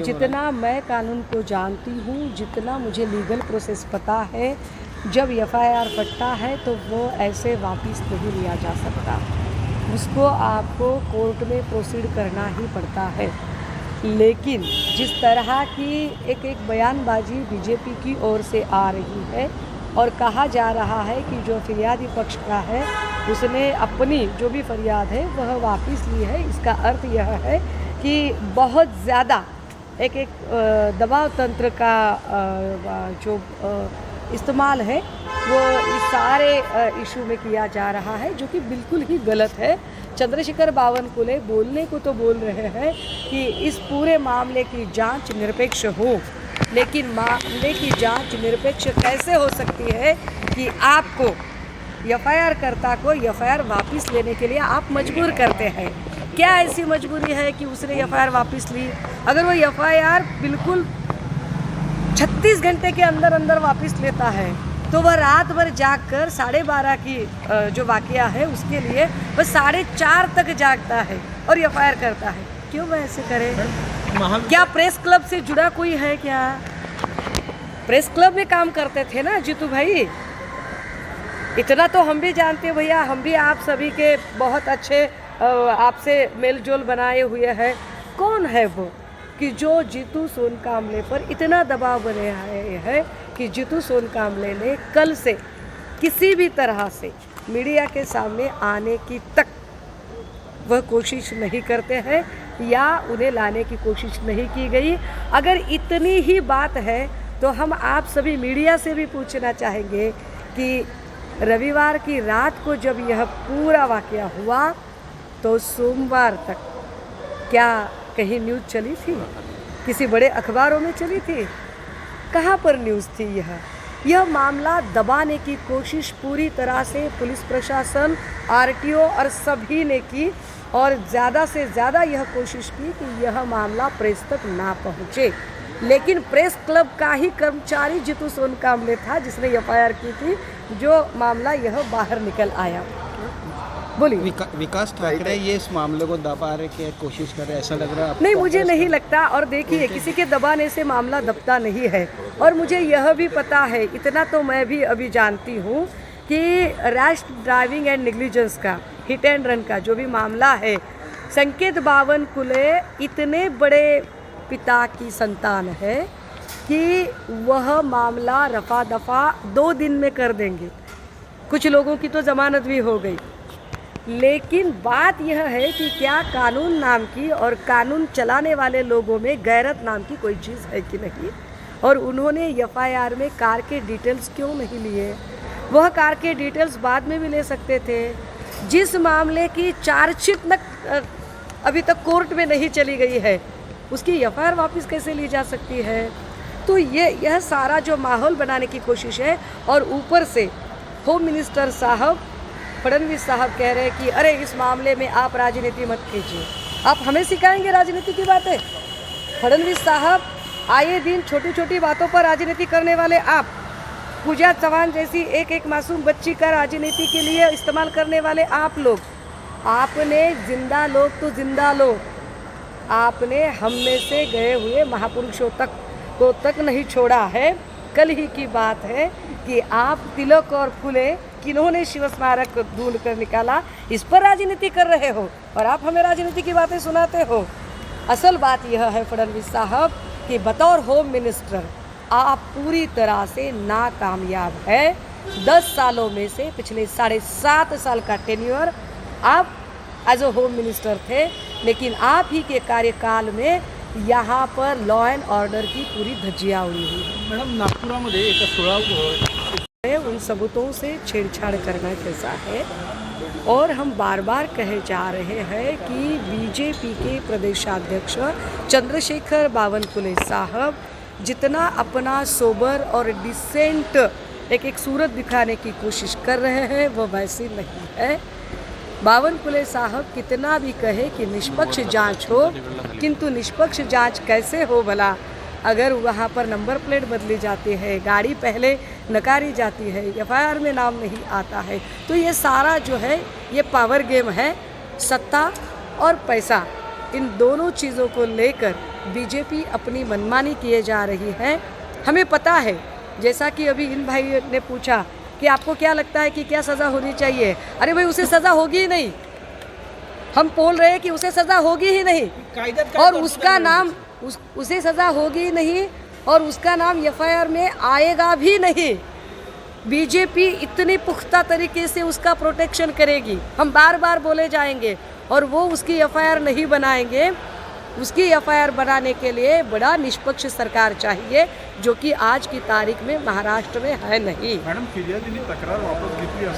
जितना मैं कानून को जानती हूँ, जितना मुझे लीगल प्रोसेस पता है, जब एफआईआर फटता है तो वो ऐसे वापस नहीं लिया जा सकता। उसको आपको कोर्ट में प्रोसीड करना ही पड़ता है। लेकिन जिस तरह की एक बयानबाजी बीजेपी की ओर से आ रही है और कहा जा रहा है कि जो फिरियादी पक्ष का है उसने अपनी जो भी फरियाद है वह वापस ली है, इसका अर्थ यह है कि बहुत ज़्यादा एक दबाव तंत्र का जो इस्तेमाल है वो इस सारे इशू में किया जा रहा है, जो कि बिल्कुल ही गलत है। चंद्रशेखर बावनकुले बोलने को तो बोल रहे हैं कि इस पूरे मामले की जांच निरपेक्ष हो, लेकिन मामले की जांच निरपेक्ष कैसे हो सकती है कि आपको एफआईआर कर्ता को एफआईआर वापस लेने के लिए आप मजबूर करते हैं। क्या ऐसी मजबूरी है कि उसने एफआईआर वापस ली? अगर वो एफआईआर बिल्कुल 36 घंटे के अंदर अंदर वापस लेता है तो वह रात भर जाग कर 12:30 की जो वाकया है उसके लिए वह 4:30 तक जागता है और एफआईआर करता है। क्यों वह ऐसे करे? क्या प्रेस क्लब से जुड़ा कोई है क्या? प्रेस क्लब में काम करते थे ना जीतू भाई, इतना तो हम भी जानते भैया, हम भी आप सभी के बहुत अच्छे आपसे मेल जोल बनाए हुए हैं। कौन है वो कि जो जीतू सोनकामले पर इतना दबाव बने आए हैं कि जीतू सोनकामले ने कल से किसी भी तरह से मीडिया के सामने आने की तक वह कोशिश नहीं करते हैं या उन्हें लाने की कोशिश नहीं की गई। अगर इतनी ही बात है तो हम आप सभी मीडिया से भी पूछना चाहेंगे कि रविवार की रात को जब यह पूरा वाकया हुआ तो सोमवार तक क्या कहीं न्यूज़ चली थी? किसी बड़े अखबारों में चली थी? कहाँ पर न्यूज़ थी? यह मामला दबाने की कोशिश पूरी तरह से पुलिस प्रशासन, आरटीओ और सभी ने की और ज़्यादा से ज़्यादा यह कोशिश की कि यह मामला प्रेस तक ना पहुँचे। लेकिन प्रेस क्लब का ही कर्मचारी जीतू सोनकामले था जिसने एफआईआर की थी, जो मामला यह बाहर निकल आया। बोलिए। विकास ठाकरे ये इस मामले को दबाने की कोशिश कर रहे हैं, ऐसा लग रहा है? नहीं, मुझे नहीं लगता। और देखिए, किसी के दबाने से मामला दबता नहीं है। और मुझे यह भी पता है, इतना तो मैं भी अभी जानती हूँ कि रैश ड्राइविंग एंड नेग्लिजेंस का, हिट एंड रन का जो भी मामला है, संकेत बावनकुले इतने बड़े पिता की संतान है कि वह मामला रफा दफा 2 दिन में कर देंगे। कुछ लोगों की तो जमानत भी हो गई। लेकिन बात यह है कि क्या कानून नाम की और कानून चलाने वाले लोगों में गैरत नाम की कोई चीज़ है कि नहीं? और उन्होंने एफआईआर में कार के डिटेल्स क्यों नहीं लिए? वह कार के डिटेल्स बाद में भी ले सकते थे। जिस मामले की चार्जशीट अभी तक कोर्ट में नहीं चली गई है, उसकी एफआईआर वापस कैसे ली जा सकती है? तो यह सारा जो माहौल बनाने की कोशिश है। और ऊपर से होम मिनिस्टर साहब फडणवीस साहब कह रहे हैं कि अरे इस मामले में आप राजनीति मत कीजिए। आप हमें सिखाएंगे राजनीति की बातें? फडणवीस साहब, आए दिन छोटी छोटी बातों पर राजनीति करने वाले आप, पूजा चौहान जैसी एक मासूम बच्ची का राजनीति के लिए इस्तेमाल करने वाले आप लोग, आपने जिंदा लोग तो जिंदा लोग, आपने हम में से गए हुए महापुरुषों तक नहीं छोड़ा है। कल ही की बात है कि आप तिलक और फुले किन्होंने शिव स्मारक ढूंढ कर निकाला, इस पर राजनीति कर रहे हो और आप हमें राजनीति की बातें सुनाते हो। असल बात यह है फडणवीस साहब कि बतौर होम मिनिस्टर आप पूरी तरह से नाकामयाब है। 10 सालों में से पिछले 7.5 साल का टेन्योर आप एज अ होम मिनिस्टर थे, लेकिन आप ही के कार्यकाल में यहाँ पर लॉ एंड ऑर्डर की पूरी धज्जियाँ उड़ी हुई है। मॅडम, नागपुरामध्ये एक 16 उन सबूतों से छेड़छाड़ करना कैसा है? और हम बार बार कहे जा रहे हैं कि बीजेपी के प्रदेशाध्यक्ष चंद्रशेखर बावनकुले साहब जितना अपना सोबर और डिसेंट एक सूरत दिखाने की कोशिश कर रहे हैं वो वैसी नहीं है। बावनकुले साहब कितना भी कहे कि निष्पक्ष जांच हो, किंतु निष्पक्ष जांच कैसे हो भला? अगर वहाँ पर नंबर प्लेट बदली जाती है, गाड़ी पहले नकारी जाती है, एफआईआर में नाम नहीं आता है, तो ये सारा जो है ये पावर गेम है। सत्ता और पैसा, इन दोनों चीज़ों को लेकर बीजेपी अपनी मनमानी किए जा रही है। हमें पता है, जैसा कि अभी इन भाई ने पूछा कि आपको क्या लगता है कि क्या सज़ा होनी चाहिए। अरे भाई, उसे सज़ा होगी ही नहीं। हम बोल रहे हैं कि उसे सज़ा होगी ही नहीं और उसका नाम उसे सज़ा होगी ही नहीं और उसका नाम एफआईआर में आएगा भी नहीं। बीजेपी इतनी पुख्ता तरीके से उसका प्रोटेक्शन करेगी, हम बार बार बोले जाएंगे, और वो उसकी एफआईआर नहीं बनाएंगे। उसकी एफआईआर बनाने के लिए बड़ा निष्पक्ष सरकार चाहिए, जो कि आज की तारीख में महाराष्ट्र में है नहीं। मॅडम, फिर्यादीने तक्रार वापस घेतली